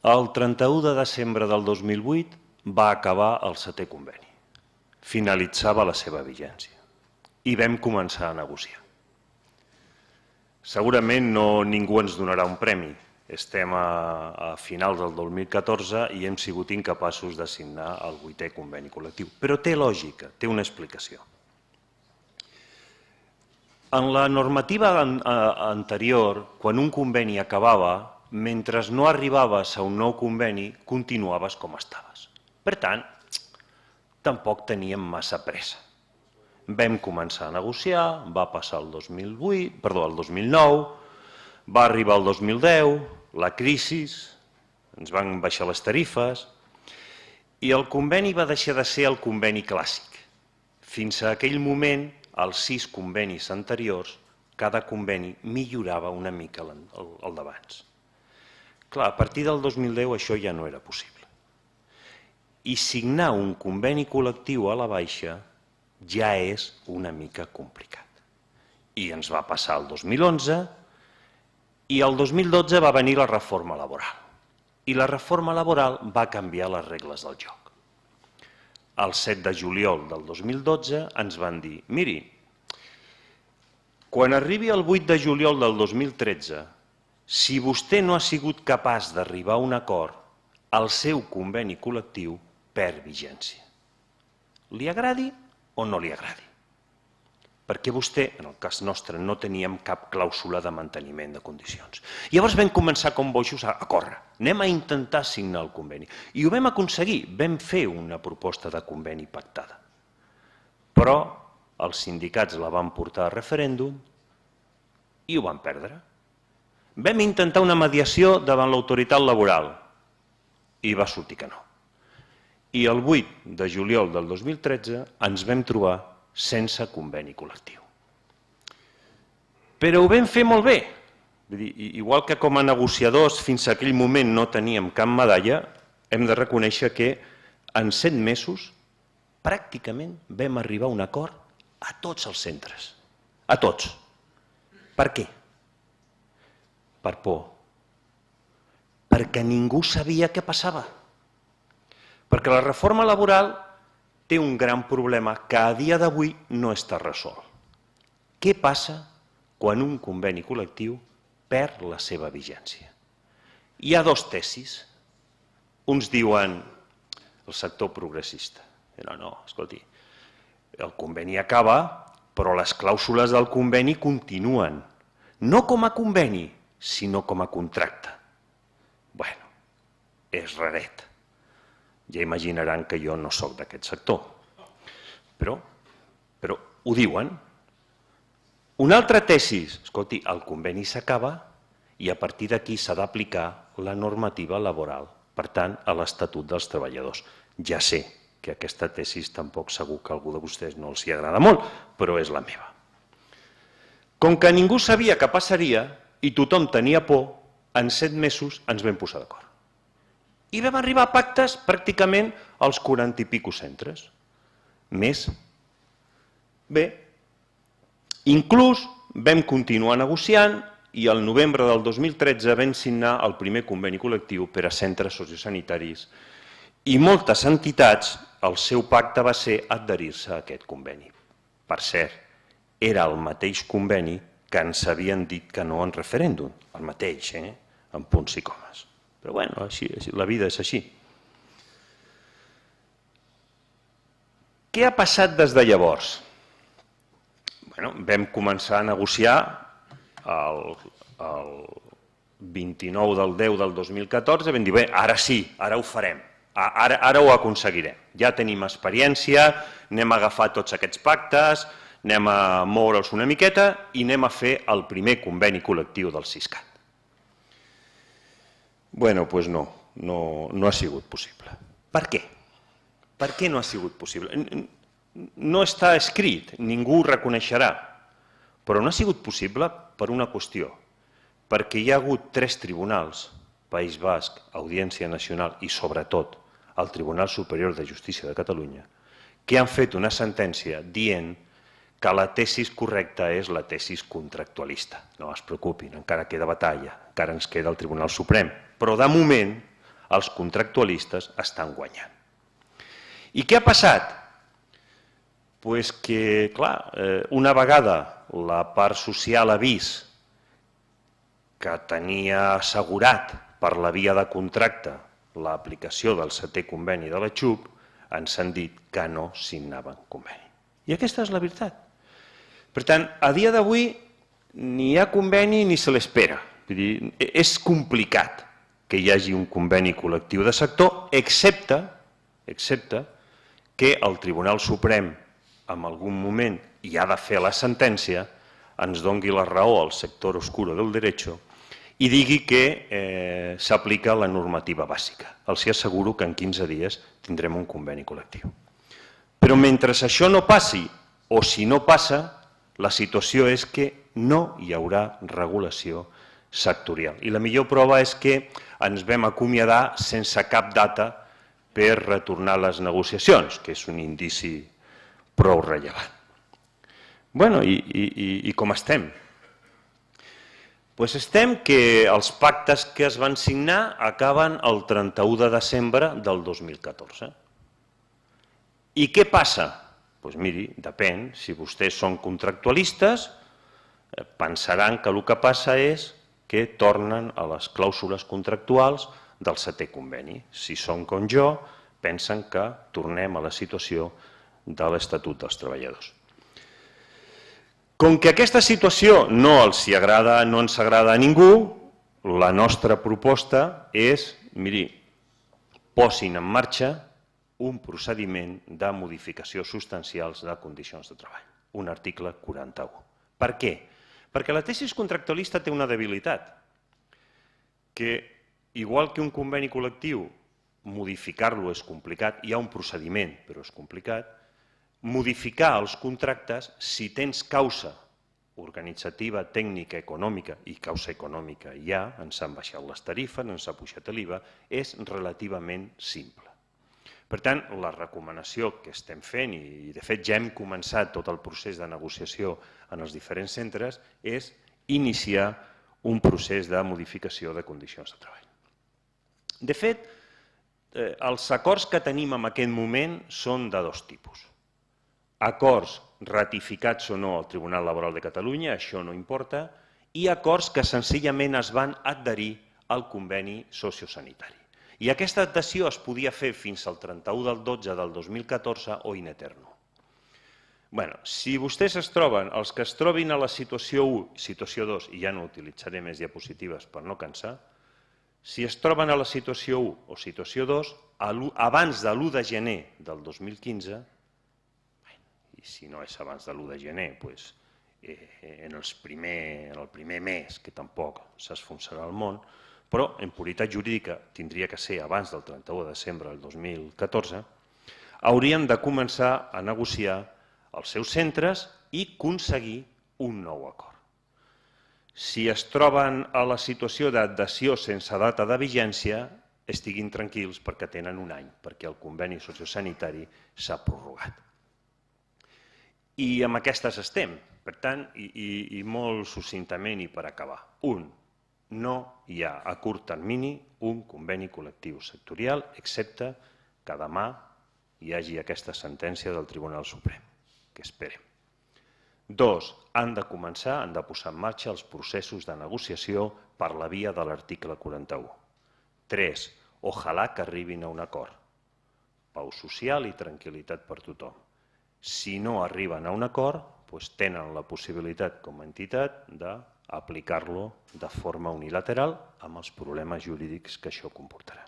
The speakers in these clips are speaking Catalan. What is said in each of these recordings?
El 31 de desembre del 2008 va acabar el 7è conveni. Finalitzava la seva vigència i vam començar a negociar. Segurament ningú ens donarà un premi. Estem a finals del 2014 i hem sigut incapaços de signar el 8è conveni col·lectiu. Però té lògica, té una explicació. En la normativa anterior, quan un conveni acabava, mentre no arribaves a un nou conveni, continuaves com estaves. Per tant, tampoc teníem massa pressa. Vam començar a negociar, va passar el 2009, va arribar el 2010, la crisi, ens van baixar les tarifes i el conveni va deixar de ser el conveni clàssic. Fins a aquell moment, els 6 convenis anteriors, cada conveni millorava una mica el d'abans. Clar, a partir del 2010 això ja no era possible. I signar un conveni col·lectiu a la baixa ja és una mica complicat. I ens va passar el 2011 i el 2012 va venir la reforma laboral. I la reforma laboral va canviar les regles del joc. El 7 de juliol del 2012 ens van dir, miri, quan arribi el 8 de juliol del 2013, si vostè no ha sigut capaç d'arribar a un acord, el seu conveni col·lectiu perd vigència. Li agradi o no li agradi? Perquè vostè, en el cas nostre, no teníem cap clàusula de manteniment de condicions. Llavors vam començar com bojos a córrer. Anem a intentar signar el conveni. I ho vam aconseguir, vam fer una proposta de conveni pactada. Però els sindicats la van portar a referèndum i ho van perdre. Vam intentar una mediació davant l'autoritat laboral i va sortir que no. I el 8 de juliol del 2013 ens vam trobar sense conveni col·lectiu. Però ho vam fer molt bé. Igual que com a negociadors fins a aquell moment no teníem cap medalla, hem de reconèixer que en 7 mesos pràcticament vam arribar a un acord a tots els centres. A tots. Per què? Per por. Perquè ningú sabia què passava. Perquè la reforma laboral té un gran problema que a dia d'avui no està resolt. Què passa quan un conveni col·lectiu perd la seva vigència? Hi ha 2 tesis. Uns diuen el sector progressista. No, escolti, el conveni acaba, però les clàusules del conveni continuen. No com a conveni, sinó com a contracte. Bueno, és raret. Ja imaginaran que jo no soc d'aquest sector. Però ho diuen. Una altra tesi, escolti, el conveni s'acaba i a partir d'aquí s'ha d'aplicar la normativa laboral, per tant, a l'Estatut dels Treballadors. Ja sé que aquesta tesi tampoc segur que a algú de vostès no els hi agrada molt, però és la meva. Com que ningú sabia què passaria i tothom tenia por, en 7 mesos ens vam posar d'acord. I vam arribar a pactes pràcticament als 40 i pico centres. Més. Bé, inclús vam continuar negociant i al novembre del 2013 vam signar el primer conveni col·lectiu per a centres sociosanitaris i moltes entitats, el seu pacte va ser adherir-se a aquest conveni. Per cert, era el mateix conveni que ens havien dit que no en referèndum, el mateix, en punts i comes. Però bueno, la vida és així. Què ha passat des de llavors? Vam començar a negociar el 29 del 10 del 2014, vam dir, bé, ara sí, ara ho farem, ara ho aconseguirem. Ja tenim experiència, anem a agafar tots aquests pactes, anem a moure'ls una miqueta i anem a fer el primer conveni col·lectiu del Siscat. Bueno, doncs no ha sigut possible. Per què? Per què no ha sigut possible? No està escrit, ningú ho reconeixerà, però no ha sigut possible per una qüestió, perquè hi ha hagut 3 tribunals, País Basc, Audiència Nacional i sobretot el Tribunal Superior de Justícia de Catalunya, que han fet una sentència dient que la tesi correcta és la tesi contractualista. No es preocupin, encara queda batalla, encara ens queda el Tribunal Suprem. Però de moment els contractualistes estan guanyant. I què ha passat? Doncs que, clar, una vegada la part social ha vist que tenia assegurat per la via de contracte l'aplicació del 7è conveni de la XUP, ens han dit que no signaven conveni. I aquesta és la veritat. Per tant, a dia d'avui ni hi ha conveni ni se l'espera. És complicat que hi hagi un conveni col·lectiu de sector, excepte que el Tribunal Suprem en algun moment, i ha de fer la sentència, ens doni la raó al sector oscuro del derecho i digui que s'aplica la normativa bàsica. Els asseguro que en 15 dies tindrem un conveni col·lectiu. Però mentre això no passi, o si no passa, la situació és que no hi haurà regulació sectorial. I la millor prova és que ens vam acomiadar sense cap data per retornar a les negociacions, que és un indici prou rellevant. Bueno, i com estem? Doncs estem que els pactes que es van signar acaben el 31 de desembre del 2014. I què passa? Doncs miri, depèn. Si vostès són contractualistes, pensaran que el que passa és que tornen a les clàusules contractuals del 7è conveni. Si són com jo, pensen que tornem a la situació de l'Estatut dels Treballadors. Com que aquesta situació no ens agrada a ningú, la nostra proposta és, miri, posin en marxa un procediment de modificació substancials de condicions de treball, un article 41. Per què? Perquè la tesi contractualista té una debilitat, que igual que un conveni col·lectiu, modificar-lo és complicat, hi ha un procediment, però és complicat, modificar els contractes, si tens causa organitzativa, tècnica, econòmica, i causa econòmica hi ha, ens han baixat les tarifes, ens ha pujat l'IVA, és relativament simple. Per tant, la recomanació que estem fent, i de fet ja hem començat tot el procés de negociació en els diferents centres, és iniciar un procés de modificació de condicions de treball. De fet, els acords que tenim en aquest moment són de dos tipus. Acords ratificats o no al Tribunal Laboral de Catalunya, això no importa, i acords que senzillament es van adherir al conveni sociosanitari. I aquesta adhesió es podia fer fins al 31 del 12 del 2014 o in eterno. Si vostès es troben, els que es trobin a la situació 1, situació 2, i ja no utilitzaré més diapositives per no cansar, si es troben a la situació 1 o situació 2, abans de l'1 de gener del 2015, i si no és abans de l'1 de gener, en el primer mes, que tampoc s'esfonsarà el món, però en puritat jurídica tindria que ser abans del 31 de desembre del 2014, haurien de començar a negociar els seus centres i aconseguir un nou acord. Si es troben a la situació d'adhesió sense data de vigència, estiguin tranquils perquè tenen un any, perquè el conveni sociosanitari s'ha prorrogat. I amb aquestes estem. Per tant, i molt succintament i per acabar. No hi ha a curt termini un conveni col·lectiu sectorial, excepte que demà hi hagi aquesta sentència del Tribunal Suprem, que esperem. 2. Han de posar en marxa els processos de negociació per la via de l'article 41. 3. Ojalà que arribin a un acord. Pau social i tranquil·litat per tothom. Si no arriben a un acord, tenen la possibilitat com a entitat d'aplicar-lo de forma unilateral amb els problemes jurídics que això comportarà.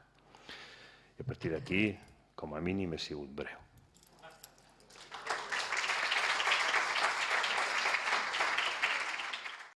I a partir d'aquí, com a mínim, he sigut breu.